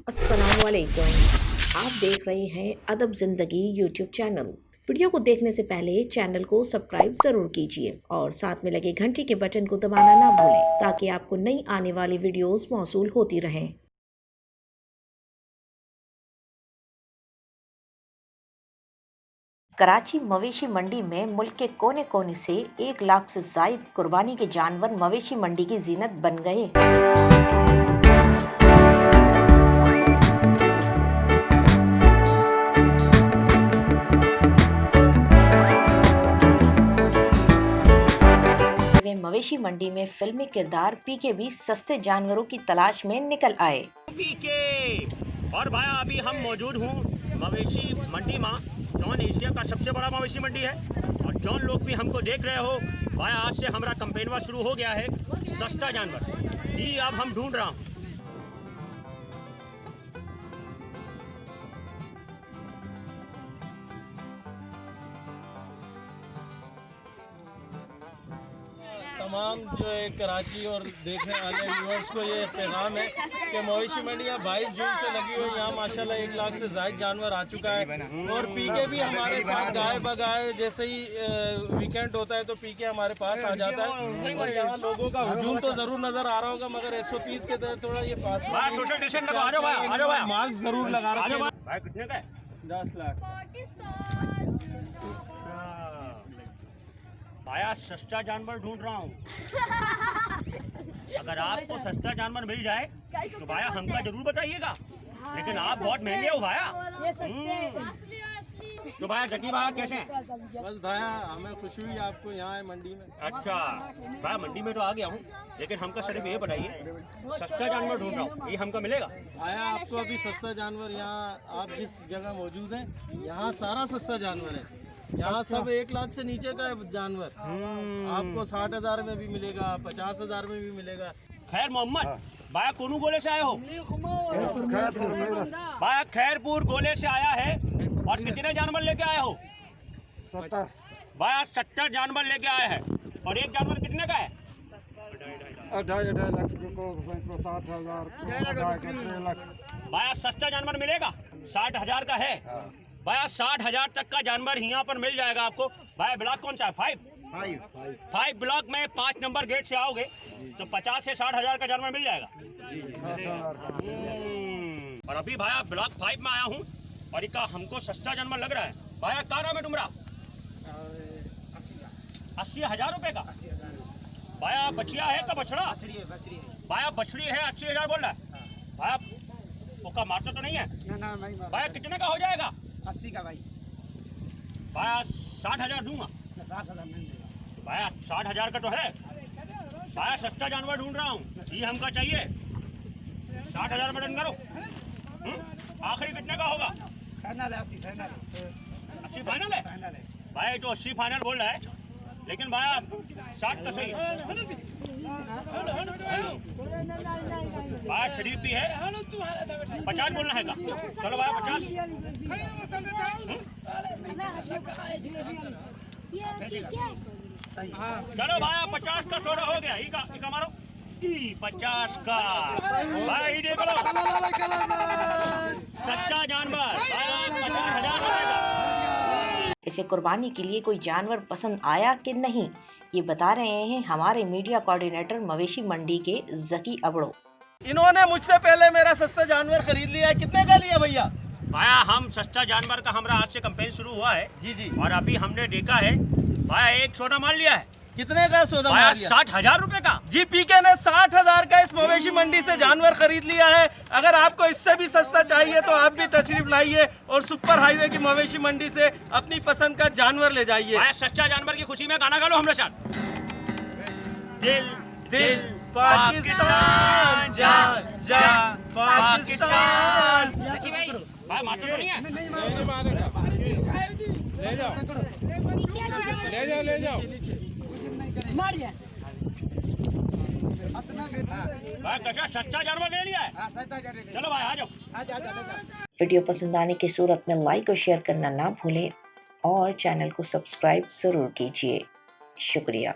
अस्सलामुअलैकुम। आप देख रहे हैं अदब ज़िंदगी यूट्यूब चैनल। वीडियो को देखने से पहले चैनल को सब्सक्राइब ज़रूर कीजिए और साथ में लगे घंटी के बटन को दबाना ना भूलें ताकि आपको नई आने वाली वीडियोस मौसूल होती रहें। कराची मवेशी मंडी में मुल्क के कोने कोने से 1 लाख से जायद कुर्बानी के जानवर मवेशी मंडी की जीनत बन गए। मवेशी मंडी में फिल्मी किरदार पीके भी सस्ते जानवरों की तलाश में निकल आए। पीके और भाई अभी हम मौजूद हूँ मवेशी मंडी में, जौन एशिया का सबसे बड़ा मवेशी मंडी है। और जौन लोग भी हमको देख रहे हो भाई, आज से हमारा कंपेनवा शुरू हो गया है सस्ता जानवर ये अब हम ढूंढ रहा हूँ। तमाम जो है कराची और देखने वाले व्यूअर्स को ये पैगाम है कि मवेशी मंडियाँ 22 जून से लगी हुई, यहाँ माशाल्लाह 1 लाख से ज़ायद जानवर आ चुका है। और पीके भी हमारे साथ गाय बगाए, जैसे ही वीकेंड होता है तो पीके हमारे पास आ जाता है। और यहाँ लोगों का हुजूम तो ज़रूर नज़र आ रहा होगा, मगर SOPs के तहत थोड़ा ये मास्क ज़रूर लगा रहे हैं। कितने का है? 10 लाख। भाया सस्ता जानवर ढूंढ रहा हूँ। अगर आपको सस्ता जानवर मिल जाए तो भाया हमका जरूर बताइएगा, लेकिन आप बहुत महंगे हो भाया। तो भाया जकी भाया कैसे हैं? बस भाया हमें खुशी हुई आपको यहाँ है मंडी में। अच्छा भाया मंडी में तो आ गया हूँ, लेकिन हमका सिर्फ ये बताइए सस्ता जानवर ढूंढ रहा हूँ, ये हमका मिलेगा? भाया आपको अभी सस्ता जानवर यहाँ आप जिस जगह मौजूद हैं यहाँ सारा सस्ता जानवर है। यहाँ सब 1 लाख से नीचे का है जानवर। आपको 60,000 में भी मिलेगा, 50,000 में भी मिलेगा। खैर मोहम्मद भाया कोनू गोले से आए हो? भाया खैरपुर गोले से आया है। और कितने जानवर लेके आए हो? 70। भाया 70 जानवर लेके आए हैं। और एक जानवर कितने का है? 2.5 लाख, 60,000। भाया सस्ता जानवर मिलेगा? 60,000 का है भाया। 60,000 तक का जानवर यहाँ पर मिल जाएगा आपको। भाया ब्लॉक कौन सा है? 5 ब्लॉक में 5 नंबर गेट से आओगे तो 50 से 60,000 का जानवर मिल जाएगा। और अभी भाया ब्लॉक 5 में आया हूँ और इका हमको सस्ता जानवर लग रहा है। भाया क्या नाम है तुम्हारा? 80,000 रुपए का। भाया बछिया है का बछड़ा? भाया बछड़ी है, 80,000 बोल रहा है भाया। उसका मारता तो नहीं है? भाया कितने का हो जाएगा? 80 का भाई। भाया 60,000 दूंगा। 60,000 नहीं देगा भाया। 60,000 का तो है भाया। सस्ता जानवर ढूंढ रहा हूँ, ये हमका चाहिए। 60,000 में डन करो। आखिरी कितने का होगा? फाइनल है 80 फाइनल। 80 फाइनल है भाई। तो 80 फाइनल बोल रहा है, लेकिन भाया 60 का सही है। भाया शरीफ भी है। 50 बोलना है का? चलो भाया 50। चलो भाया 50 का सोना हो गया। इका मारो 50 का। भाई देख लो सच्चा जानवर 50,000 होगा। इसे कुर्बानी के लिए कोई जानवर पसंद आया कि नहीं, ये बता रहे हैं हमारे मीडिया कोऑर्डिनेटर मवेशी मंडी के जकी अबड़ो। इन्होंने मुझसे पहले मेरा सस्ता जानवर खरीद लिया है। कितने का लिया भैया? भाया हम सस्ता जानवर का हमारा आज से कैंपेन शुरू हुआ है। जी। और अभी हमने देखा है भाया एक सौदा मार लिया है। कितने का सौदा भाया? मार लिया? 60,000 रुपए का। जी पीके ने 60,000 का इस मवेशी मंडी से जानवर खरीद लिया है। अगर आपको इससे भी सस्ता चाहिए तो आप भी तशरीफ लाइए और सुपर हाईवे की मवेशी मंडी से अपनी पसंद का जानवर ले जाइए। भाया सच्चा जानवर की खुशी में गाना गा लो हमारे साथ। दिल दिल पाकिस्तान जा जा पाकिस्तान। भाई मारते तो नहीं है? ले जाओ। भाई कैसा सच्चा जानवर ले लिया है? चलो भाई आ जाओ। वीडियो पसंद आने की सूरत में लाइक और शेयर करना ना भूलें और चैनल को सब्सक्राइब ज़रूर कीजिए। शुक्रिया।